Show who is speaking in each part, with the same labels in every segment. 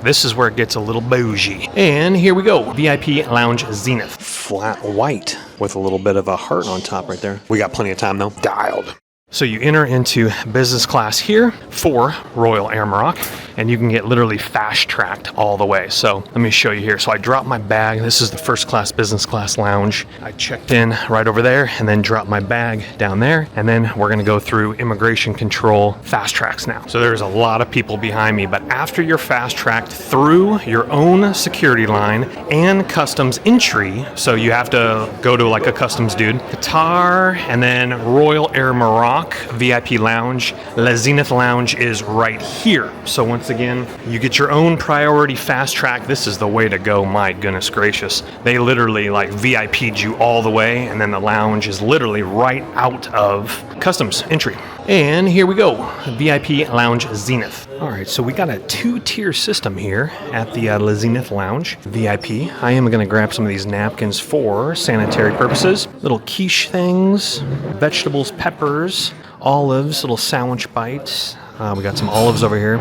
Speaker 1: This is where it gets a little bougie. And here we go, VIP Lounge Zenith. Flat white with a little bit of a heart on top right there. We got plenty of time though. Dialed. So you enter into business class here for Royal Air Morocco, and you can get literally fast-tracked all the way. So let me show you here. So I dropped my bag. This is the first class business class lounge. I checked in right over there and then dropped my bag down there. And then we're gonna go through immigration control fast tracks now. So there's a lot of people behind me, but after you're fast-tracked through your own security line and customs entry, so you have to go to like a customs dude, Qatar, and then Royal Air Morocco, VIP Lounge. The Zenith Lounge is right here. So once again, you get your own priority fast track. This is the way to go, my goodness gracious. They literally like VIP'd you all the way, and then the lounge is literally right out of customs entry. And here we go, VIP Lounge Zenith. All right, so we got a two-tier system here at the Zenith Lounge VIP. I am gonna grab some of these napkins for sanitary purposes. Little quiche things, vegetables, peppers, olives, little sandwich bites. We got some olives over here.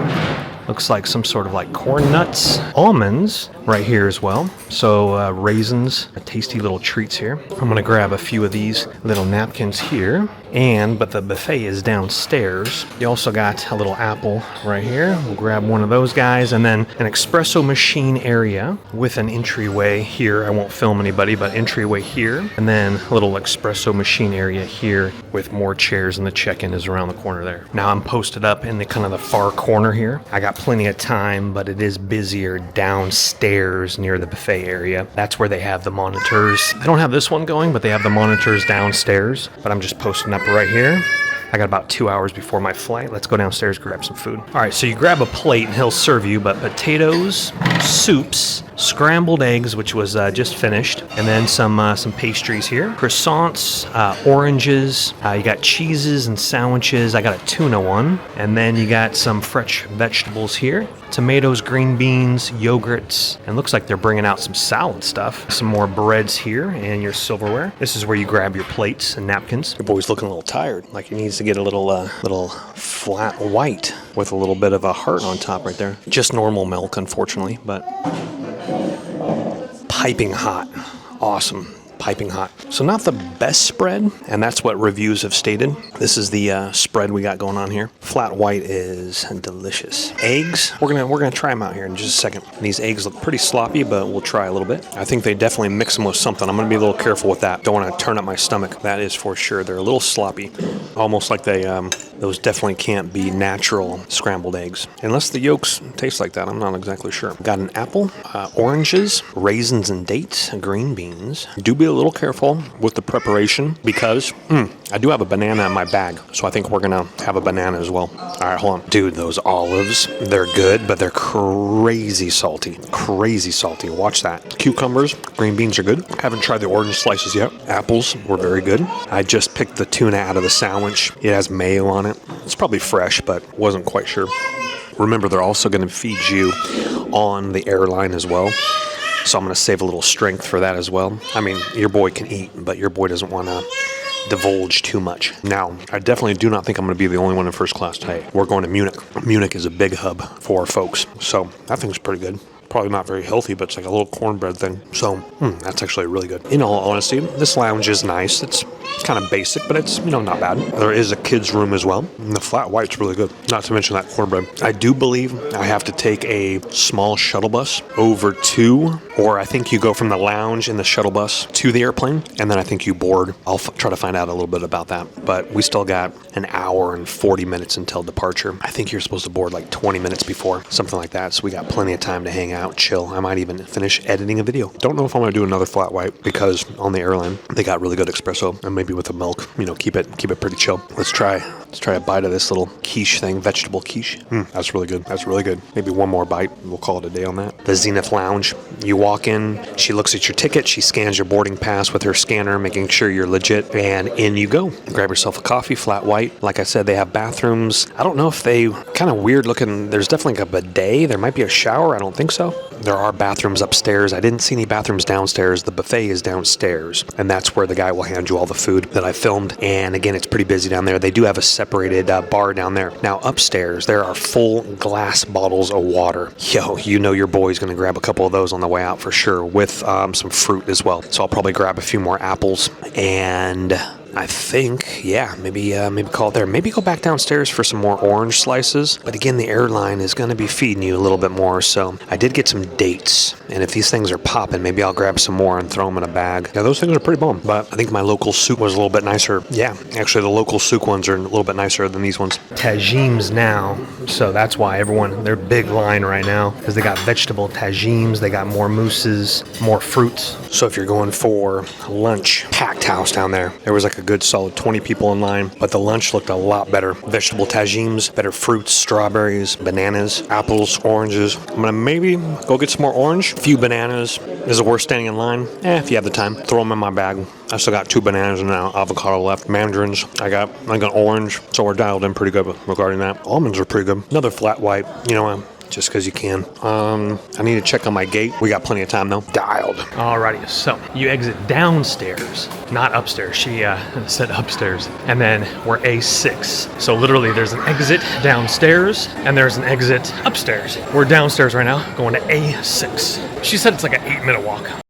Speaker 1: Looks like some sort of like corn nuts, almonds right here as well. So raisins, tasty little treats here. I'm gonna grab a few of these little napkins here. But the buffet is downstairs. You also got a little apple right here. We'll grab one of those guys, and then an espresso machine area with an entryway here. I won't film anybody, but entryway here. And then a little espresso machine area here with more chairs, and the check-in is around the corner there. Now I'm posted up in the kind of the far corner here. I got plenty of time, but it is busier downstairs near the buffet area. That's where they have the monitors. I don't have this one going, but they have the monitors downstairs. But I'm just posting up right here. I got about 2 hours before my flight. Let's go downstairs, grab some food. All right, so you grab a plate and he'll serve you, but potatoes, soups, scrambled eggs, which was just finished, and then some pastries here. Croissants, oranges, you got cheeses and sandwiches. I got a tuna one. And then you got some fresh vegetables here. Tomatoes, green beans, yogurts, and looks like they're bringing out some salad stuff. Some more breads here and your silverware. This is where you grab your plates and napkins. Your boy's looking a little tired, like he needs to get a little flat white with a little bit of a heart on top right there. Just normal milk, unfortunately, but piping hot. Awesome. Piping hot. So not the best spread, and that's what reviews have stated. This is the spread we got going on here. Flat white is delicious. Eggs, we're gonna try them out here in just a second. These eggs look pretty sloppy, but we'll try a little bit. I think they definitely mix them with something. I'm gonna be a little careful with that. Don't want to turn up my stomach. That is for sure. They're a little sloppy, almost like they those definitely can't be natural scrambled eggs unless the yolks taste like that. I'm not exactly sure. Got an apple, oranges, raisins and dates, green beans. Do be a little careful with the preparation because I do have a banana in my bag, so I think we're gonna have a banana as well. All right, hold on. Dude, those olives, they're good, but they're crazy salty. Crazy salty. Watch that. Cucumbers, green beans are good. Haven't tried the orange slices yet. Apples were very good. I just picked the tuna out of the sandwich. It has mayo on it. It's probably fresh, but wasn't quite sure. Remember, they're also going to feed you on the airline as well. So I'm going to save a little strength for that as well. I mean, your boy can eat, but your boy doesn't want to divulge too much. Now, I definitely do not think I'm going to be the only one in first class today. We're going to Munich. Munich is a big hub for our folks. So that thing's pretty good. Probably not very healthy, but it's like a little cornbread thing. So that's actually really good. In all honesty, this lounge is nice. It's kind of basic, but it's, not bad. There is a kid's room as well. And the flat white's really good. Not to mention that cornbread. I do believe I have to take a small shuttle bus over to, or I think you go from the lounge in the shuttle bus to the airplane, and then I think you board. I'll try to find out a little bit about that. But we still got an hour and 40 minutes until departure. I think you're supposed to board like 20 minutes before, something like that. So we got plenty of time to hang out, chill. I might even finish editing a video. Don't know if I'm going to do another flat white because on the airline, they got really good espresso, and maybe with the milk, keep it pretty chill. Let's try a bite of this little quiche thing, vegetable quiche. That's really good. That's really good. Maybe one more bite. We'll call it a day on that. The Zenith Lounge. You walk in, she looks at your ticket, she scans your boarding pass with her scanner, making sure you're legit, and in you go. Grab yourself a coffee, flat white. Like I said, they have bathrooms. I don't know if they, kind of weird looking, there's definitely like a bidet. There might be a shower. I don't think so. There are bathrooms upstairs. I didn't see any bathrooms downstairs. The buffet is downstairs, and that's where the guy will hand you all the food that I filmed. And again, it's pretty busy down there. They do have a separated bar down there. Now upstairs, there are full glass bottles of water. Yo, you know your boy's gonna grab a couple of those on the way out for sure, with some fruit as well. So I'll probably grab a few more apples, and I think, yeah, maybe call it there. Maybe go back downstairs for some more orange slices. But again, the airline is going to be feeding you a little bit more. So I did get some dates. And if these things are popping, maybe I'll grab some more and throw them in a bag. Yeah, those things are pretty bomb. But I think my local souk was a little bit nicer. Yeah, actually the local souk ones are a little bit nicer than these ones. Tajims now. So that's why they're big line right now. Because they got vegetable tajims. They got more mousses, more fruits. So if you're going for lunch, packed house down there. There was like a good solid 20 people in line, but the lunch looked a lot better. Vegetable tajims, better fruits, strawberries, bananas, apples, oranges. I'm gonna maybe go get some more orange. A few bananas. Is it worth standing in line? If you have the time, throw them in my bag. I still got 2 bananas and an avocado left. Mandarins, I got an orange, so we're dialed in pretty good regarding that. Almonds are pretty good. Another flat white, just because you can. I need to check on my gate. We got plenty of time though. Dialed. Alrighty, so you exit downstairs, not upstairs. She said upstairs. And then we're A6. So literally there's an exit downstairs and there's an exit upstairs. We're downstairs right now, going to A6. She said it's like an 8-minute walk.